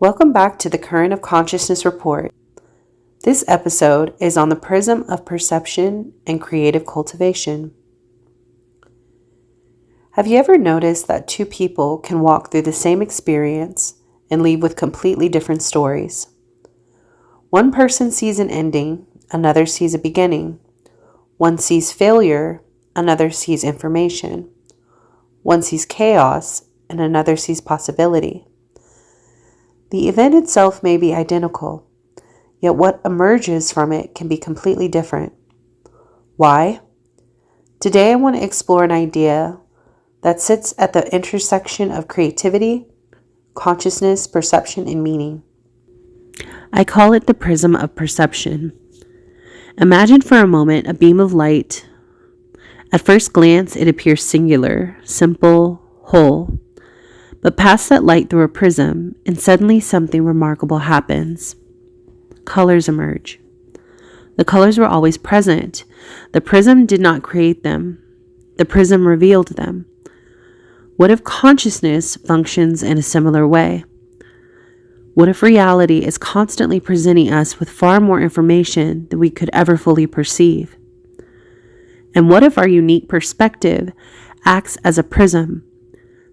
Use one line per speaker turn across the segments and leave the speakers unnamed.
Welcome back to the Current of Consciousness Report. This episode is on the Prism of Perception and creative cultivation. Have you ever noticed that two people can walk through the same experience and leave with completely different stories? One person sees an ending, another sees a beginning. One sees failure, another sees information. One sees chaos, and another sees possibility. The event itself may be identical, yet what emerges from it can be completely different. Why? Today I want to explore an idea that sits at the intersection of creativity, consciousness, perception, and meaning. I call it the Prism of Perception. Imagine for a moment a beam of light. At first glance, it appears singular, simple, whole. But pass that light through a prism, and suddenly something remarkable happens. Colors emerge. The colors were always present. The prism did not create them. The prism revealed them. What if consciousness functions in a similar way? What if reality is constantly presenting us with far more information than we could ever fully perceive? And what if our unique perspective acts as a prism,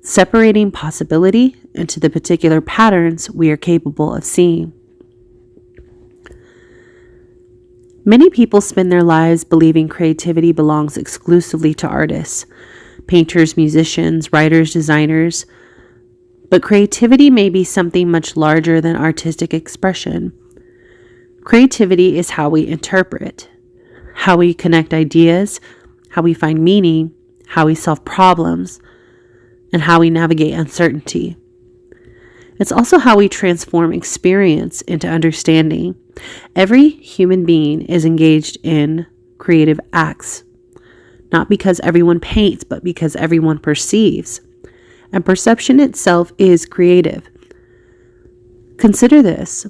separating possibility into the particular patterns we are capable of seeing? Many people spend their lives believing creativity belongs exclusively to artists, painters, musicians, writers, designers. But creativity may be something much larger than artistic expression. Creativity is how we interpret, how we connect ideas, how we find meaning, how we solve problems, and how we navigate uncertainty. It's also how we transform experience into understanding. Every human being is engaged in creative acts, not because everyone paints, but because everyone perceives. And perception itself is creative. Consider this.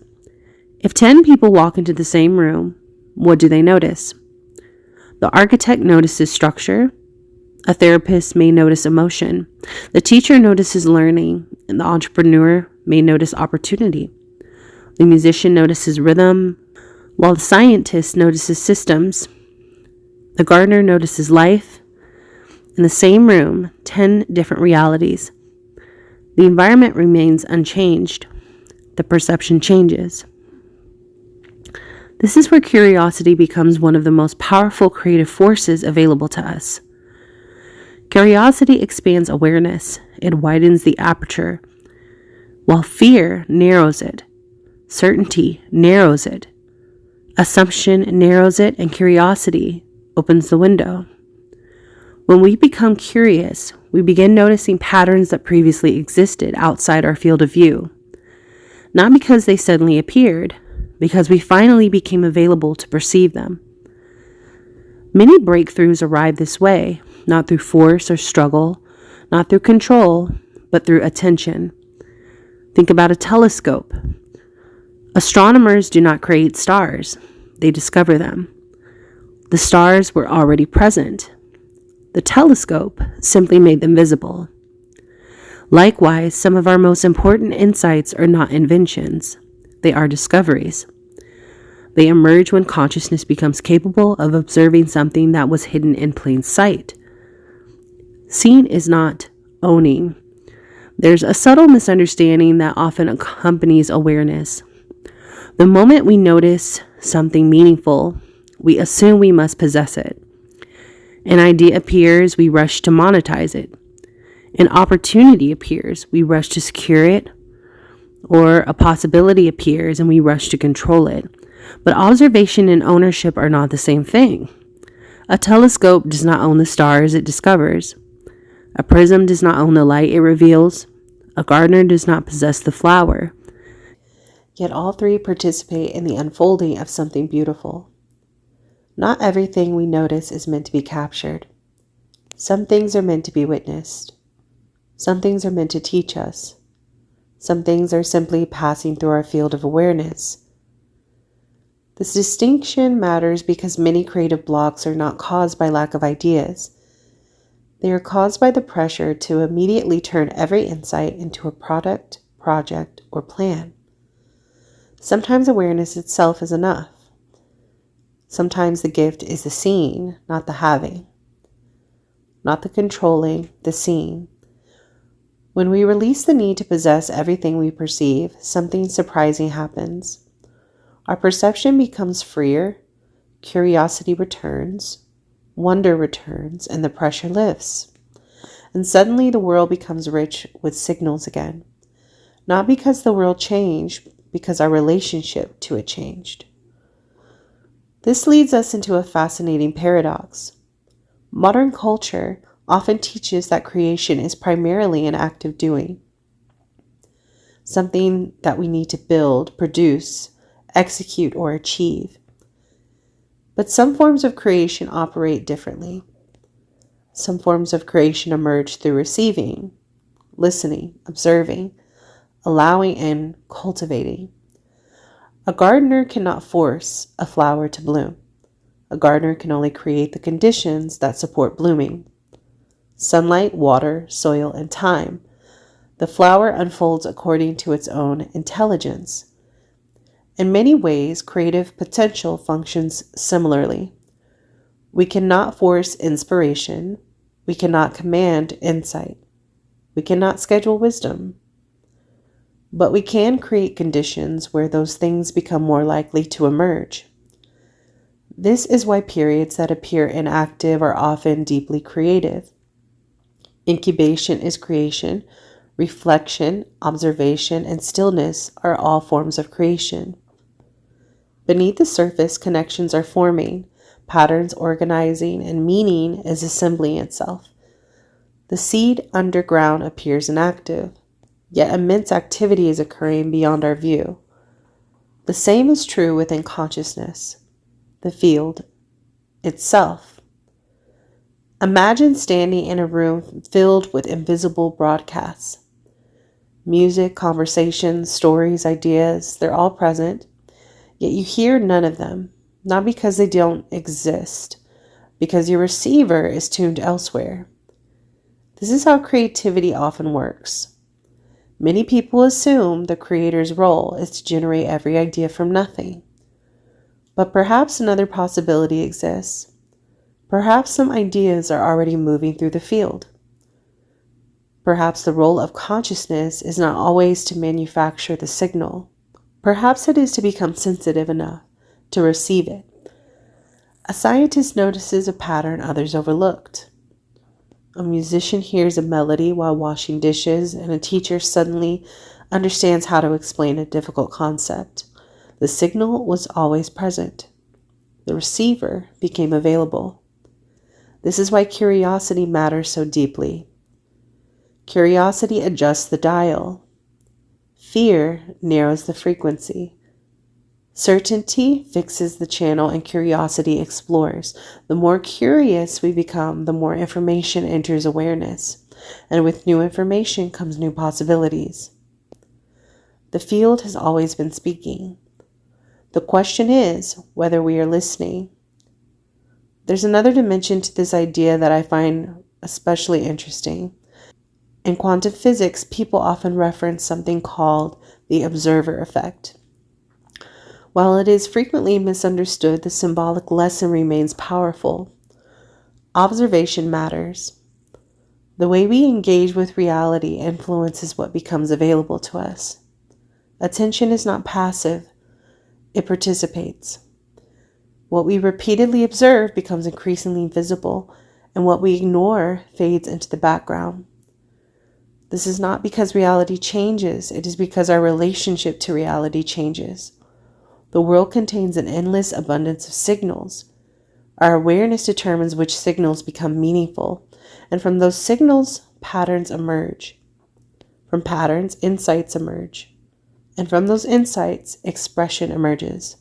If 10 people walk into the same room, what do they notice? The architect notices structure. A therapist may notice emotion. The teacher notices learning, and the entrepreneur may notice opportunity. The musician notices rhythm, while the scientist notices systems. The gardener notices life. In the same room, 10 different realities. The environment remains unchanged. The perception changes. This is where curiosity becomes one of the most powerful creative forces available to us. Curiosity expands awareness. It widens the aperture, while fear narrows it. Certainty narrows it. Assumption narrows it, and curiosity opens the window. When we become curious, we begin noticing patterns that previously existed outside our field of view. Not because they suddenly appeared, because we finally became available to perceive them. Many breakthroughs arrive this way, not through force or struggle, not through control, but through attention. Think about a telescope. Astronomers do not create stars, they discover them. The stars were already present. The telescope simply made them visible. Likewise, some of our most important insights are not inventions. They are discoveries. They emerge when consciousness becomes capable of observing something that was hidden in plain sight. Seeing is not owning. There's a subtle misunderstanding that often accompanies awareness. The moment we notice something meaningful, we assume we must possess it. An idea appears, we rush to monetize it. An opportunity appears, we rush to secure it. Or a possibility appears and we rush to control it. But observation and ownership are not the same thing. A telescope does not own the stars it discovers. A prism does not own the light it reveals. A gardener does not possess the flower. Yet all three participate in the unfolding of something beautiful. Not everything we notice is meant to be captured. Some things are meant to be witnessed. Some things are meant to teach us. Some things are simply passing through our field of awareness. This distinction matters because many creative blocks are not caused by lack of ideas. They are caused by the pressure to immediately turn every insight into a product, project, or plan. Sometimes awareness itself is enough. Sometimes the gift is the seeing, not the having. Not the controlling, the seeing. When we release the need to possess everything we perceive, something surprising happens. Our perception becomes freer, curiosity returns, wonder returns, and the pressure lifts. And suddenly the world becomes rich with signals again. Not because the world changed, because our relationship to it changed. This leads us into a fascinating paradox. Modern culture often teaches that creation is primarily an act of doing, something that we need to build, produce, execute, or achieve. But some forms of creation operate differently. Some forms of creation emerge through receiving, listening, observing, allowing, and cultivating. A gardener cannot force a flower to bloom. A gardener can only create the conditions that support blooming. Sunlight, water, soil, and time. The flower unfolds according to its own intelligence. In many ways, creative potential functions similarly. We cannot force inspiration. We cannot command insight. We cannot schedule wisdom. But we can create conditions where those things become more likely to emerge. This is why periods that appear inactive are often deeply creative. Incubation is creation. Reflection, observation, and stillness are all forms of creation. Beneath the surface, connections are forming, patterns organizing, and meaning is assembling itself. The seed underground appears inactive, yet immense activity is occurring beyond our view. The same is true within consciousness, the field itself. Imagine standing in a room filled with invisible broadcasts. Music, conversations, stories, ideas, they're all present, yet you hear none of them, not because they don't exist, because your receiver is tuned elsewhere. This is how creativity often works. Many people assume the creator's role is to generate every idea from nothing. But perhaps another possibility exists. Perhaps some ideas are already moving through the field. Perhaps the role of consciousness is not always to manufacture the signal. Perhaps it is to become sensitive enough to receive it. A scientist notices a pattern others overlooked. A musician hears a melody while washing dishes, and a teacher suddenly understands how to explain a difficult concept. The signal was always present. The receiver became available. This is why curiosity matters so deeply. Curiosity adjusts the dial. Fear narrows the frequency. Certainty fixes the channel and curiosity explores. The more curious we become, the more information enters awareness. And with new information comes new possibilities. The field has always been speaking. The question is whether we are listening. There's another dimension to this idea that I find especially interesting. In quantum physics, people often reference something called the observer effect. While it is frequently misunderstood, the symbolic lesson remains powerful. Observation matters. The way we engage with reality influences what becomes available to us. Attention is not passive, it participates. What we repeatedly observe becomes increasingly visible, and what we ignore fades into the background. This is not because reality changes, it is because our relationship to reality changes. The world contains an endless abundance of signals. Our awareness determines which signals become meaningful, and from those signals, patterns emerge. From patterns, insights emerge. And from those insights, expression emerges.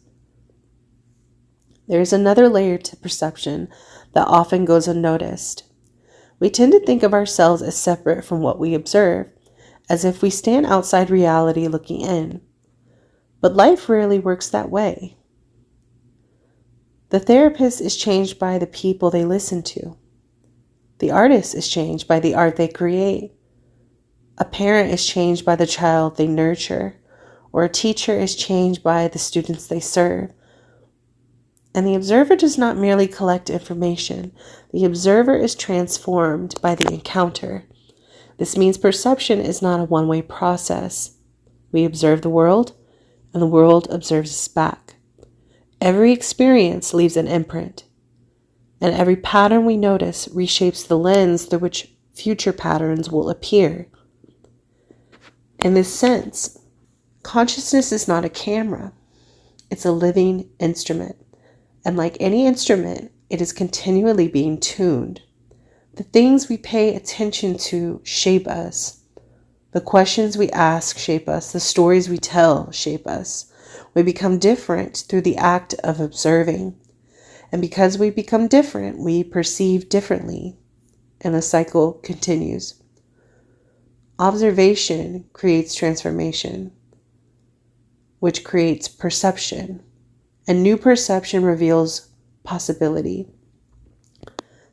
There is another layer to perception that often goes unnoticed. We tend to think of ourselves as separate from what we observe, as if we stand outside reality looking in. But life rarely works that way. The therapist is changed by the people they listen to. The artist is changed by the art they create. A parent is changed by the child they nurture, or a teacher is changed by the students they serve. And the observer does not merely collect information. The observer is transformed by the encounter. This means perception is not a one-way process. We observe the world, and the world observes us back. Every experience leaves an imprint, and every pattern we notice reshapes the lens through which future patterns will appear. In this sense, consciousness is not a camera. It's a living instrument. And like any instrument, it is continually being tuned. The things we pay attention to shape us. The questions we ask shape us. The stories we tell shape us. We become different through the act of observing. And because we become different, we perceive differently. And the cycle continues. Observation creates transformation, which creates perception. And new perception reveals possibility.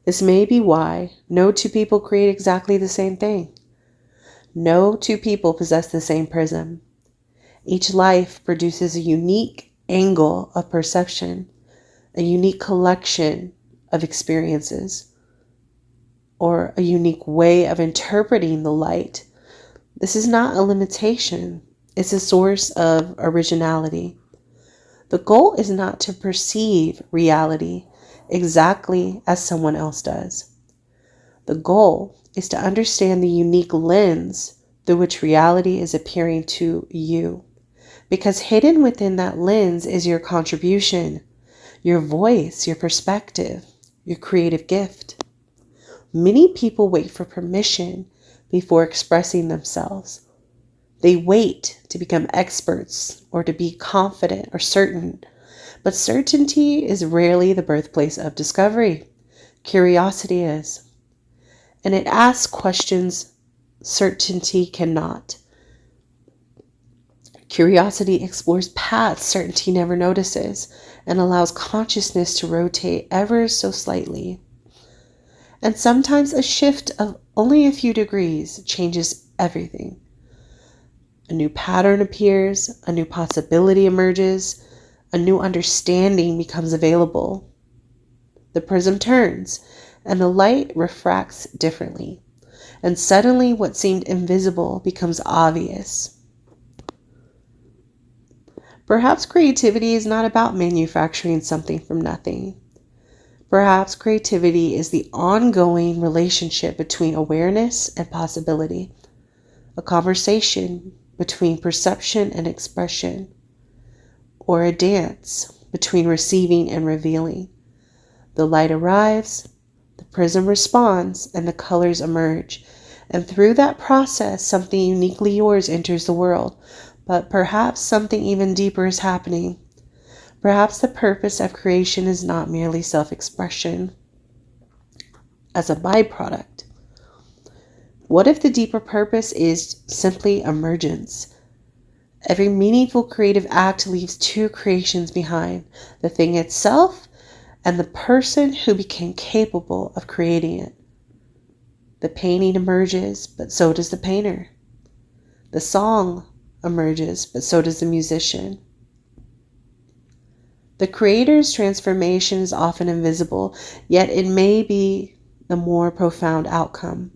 This may be why no two people create exactly the same thing. No two people possess the same prism. Each life produces a unique angle of perception, a unique collection of experiences, or a unique way of interpreting the light. This is not a limitation. It's a source of originality. The goal is not to perceive reality exactly as someone else does. The goal is to understand the unique lens through which reality is appearing to you. Because hidden within that lens is your contribution, your voice, your perspective, your creative gift. Many people wait for permission before expressing themselves. They wait to become experts or to be confident or certain. But certainty is rarely the birthplace of discovery. Curiosity is. And it asks questions certainty cannot. Curiosity explores paths certainty never notices and allows consciousness to rotate ever so slightly. And sometimes a shift of only a few degrees changes everything. A new pattern appears, a new possibility emerges, a new understanding becomes available. The prism turns, and the light refracts differently, and suddenly what seemed invisible becomes obvious. Perhaps creativity is not about manufacturing something from nothing. Perhaps creativity is the ongoing relationship between awareness and possibility, a conversation between perception and expression, or a dance between receiving and revealing. The light arrives, the prism responds, and the colors emerge. And through that process, something uniquely yours enters the world. But perhaps something even deeper is happening. Perhaps the purpose of creation is not merely self-expression as a byproduct. What if the deeper purpose is simply emergence? Every meaningful creative act leaves two creations behind, the thing itself and the person who became capable of creating it. The painting emerges, but so does the painter. The song emerges, but so does the musician. The creator's transformation is often invisible, yet it may be the more profound outcome.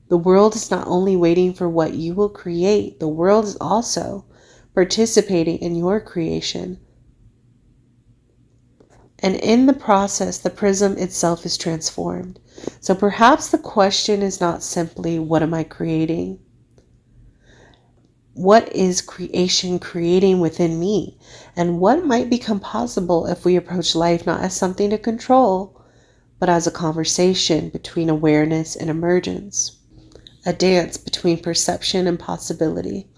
The world is not only waiting for what you will create, the world is also participating in your creation. And in the process, the prism itself is transformed. So perhaps the question is not simply, what am I creating? What is creation creating within me? And what might become possible if we approach life not as something to control, but as a conversation between awareness and emergence? A dance between perception and possibility,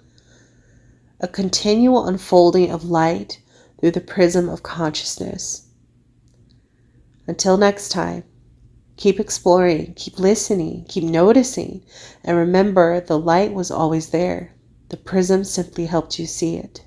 a continual unfolding of light through the prism of consciousness. Until next time, keep exploring, keep listening, keep noticing, and remember the light was always there. The prism simply helped you see it.